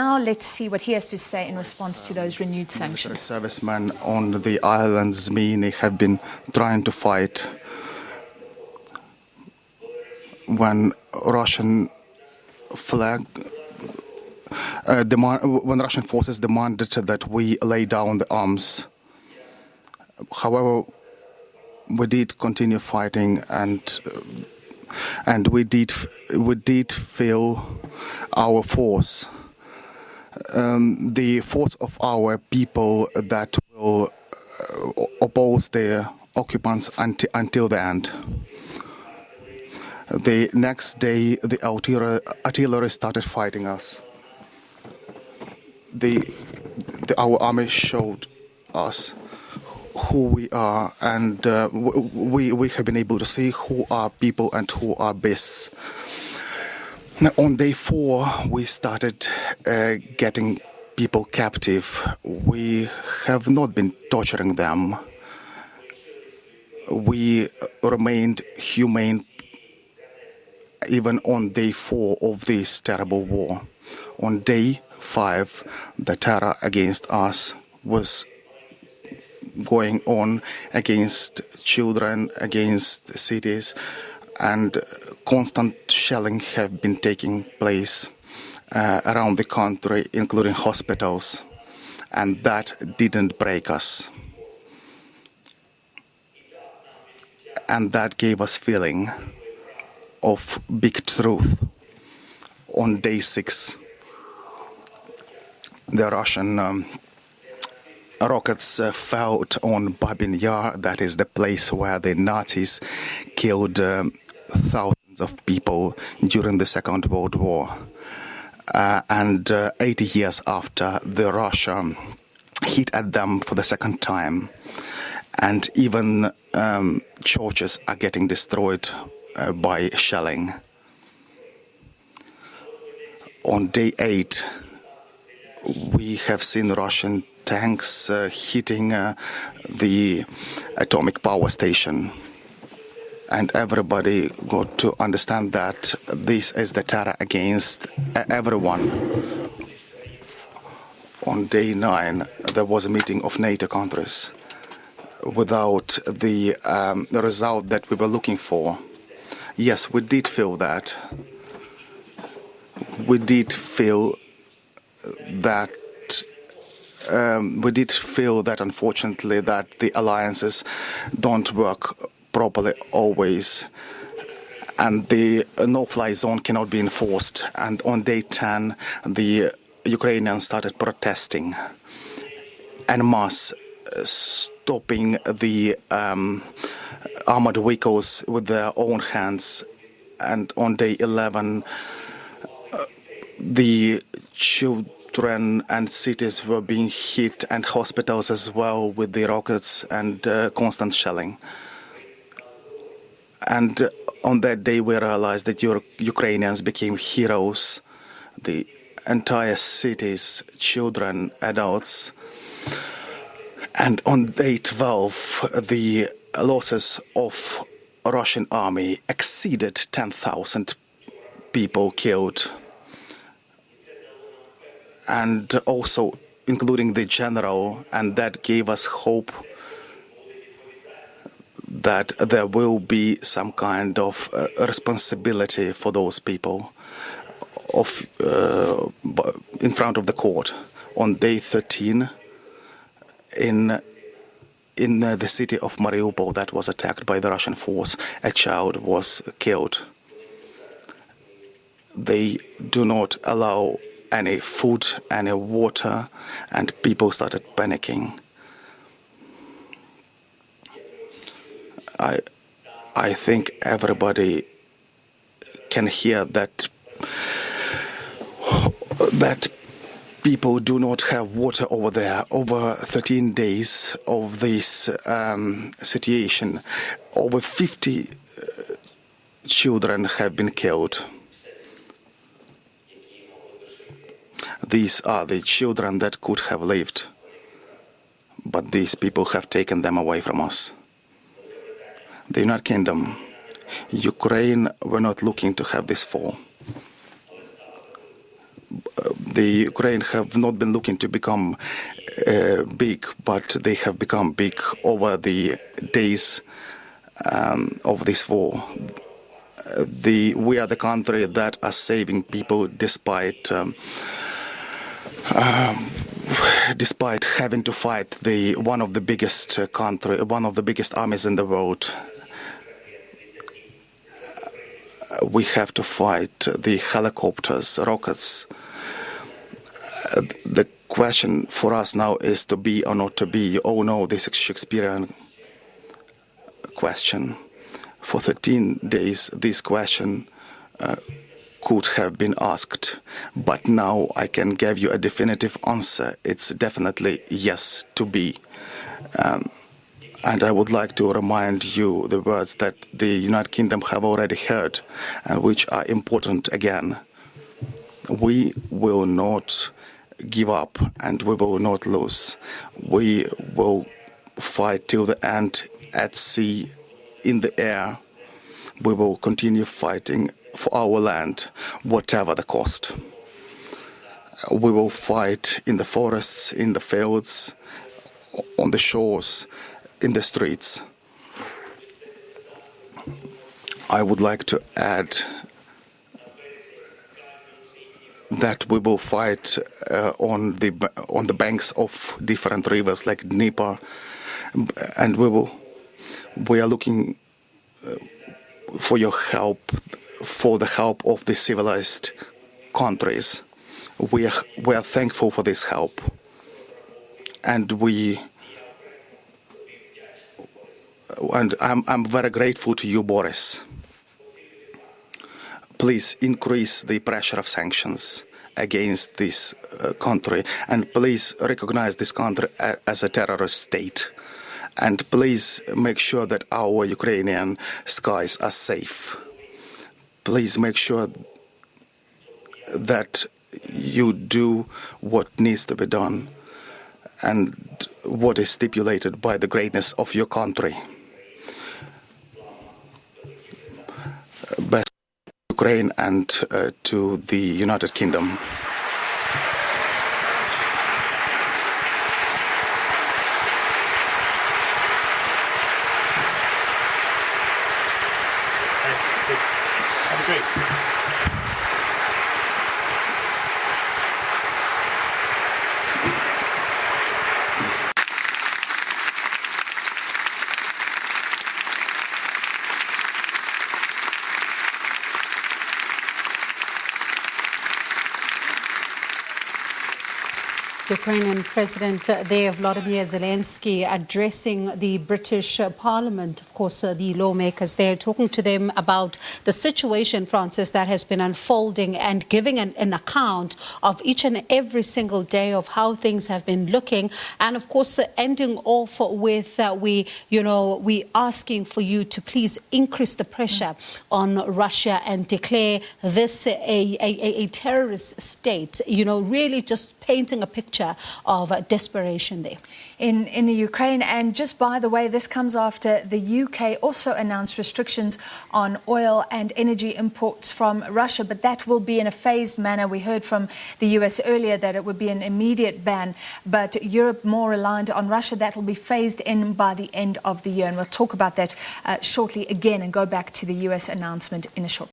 Now let's see what he has to say in response to those renewed sanctions. Servicemen on the island Zmini have been trying to fight when Russian forces demanded that we lay down the arms. However, we did continue fighting, and we did feel our force, the force of our people that will oppose the occupants until the end. The next day, the artillery started fighting us. Our army showed us who we are, and we have been able to see who are people and who are beasts. On day 4, we started getting people captive. We have not been torturing them. We remained humane even on day 4 of this terrible war. On day 5, the terror against us was going on, against children, against cities, and constant shelling have been taking place around the country, including hospitals, and that didn't break us. And that gave us feeling of big truth. On day 6, the Russian rockets fell on Babin Yar, that is the place where the Nazis killed thousands of people during the Second World War. And 80 years after, the Russia hit at them for the second time. And even churches are getting destroyed by shelling. On day 8, we have seen Russian tanks hitting the atomic power station. And everybody got to understand that this is the terror against everyone. On day 9, there was a meeting of NATO countries without the result that we were looking for. Yes, we did feel that. We did feel that. Unfortunately, that the alliances don't work properly always, and the no-fly zone cannot be enforced. And on day 10, the Ukrainians started protesting en masse, stopping the armored vehicles with their own hands. And on day 11, the children and cities were being hit, and hospitals as well, with the rockets and constant shelling. And on that day, we realized that Ukrainians became heroes. The entire cities, children, adults. And on day 12, the losses of Russian army exceeded 10,000 people killed. And also including the general, and that gave us hope that there will be some kind of responsibility for those people in front of the court. On day 13, in the city of Mariupol that was attacked by the Russian force, a child was killed. They do not allow any food, any water, and people started panicking. I think everybody can hear that people do not have water over there. Over 13 days of this situation, over 50 children have been killed. These are the children that could have lived, but these people have taken them away from us. The United Kingdom, Ukraine were not looking to have this fall. The the Ukraine have not been looking to become big, but they have become big over the days of this war. We are the country that are saving people despite having to fight one of the biggest armies in the world. We have to fight the helicopters, rockets. The question for us now is to be or not to be. Oh no, this is Shakespearean question. For 13 days, this question could have been asked, but now I can give you a definitive answer. It's definitely yes to be. And I would like to remind you the words that the United Kingdom have already heard, which are important again. We will not give up and we will not lose. We will fight till the end at sea, in the air. We will continue fighting for our land, whatever the cost. We will fight in the forests, in the fields, on the shores, in the streets. I would like to add that we will fight on the banks of different rivers like Dnieper, and we are looking for your help, for the help of the civilized countries. We are thankful for this help, and I'm very grateful to you, Boris. Please increase the pressure of sanctions against this country, and please recognize this country as a terrorist state. And please make sure that our Ukrainian skies are safe. Please make sure that you do what needs to be done and what is stipulated by the greatness of your country. Best to Ukraine and to the United Kingdom. Ukrainian President there, Volodymyr Zelenskyy, addressing the British Parliament, of course, the lawmakers there, talking to them about the situation, Francis, that has been unfolding and giving an account of each and every single day of how things have been looking. And, of course, ending off with we asking for you to please increase the pressure on Russia and declare this a terrorist state, really just painting a picture of desperation there. In the Ukraine. And just by the way, this comes after the UK also announced restrictions on oil and energy imports from Russia, but that will be in a phased manner. We heard from the US earlier that it would be an immediate ban, but Europe more reliant on Russia. That will be phased in by the end of the year. And we'll talk about that shortly again and go back to the US announcement in a short moment.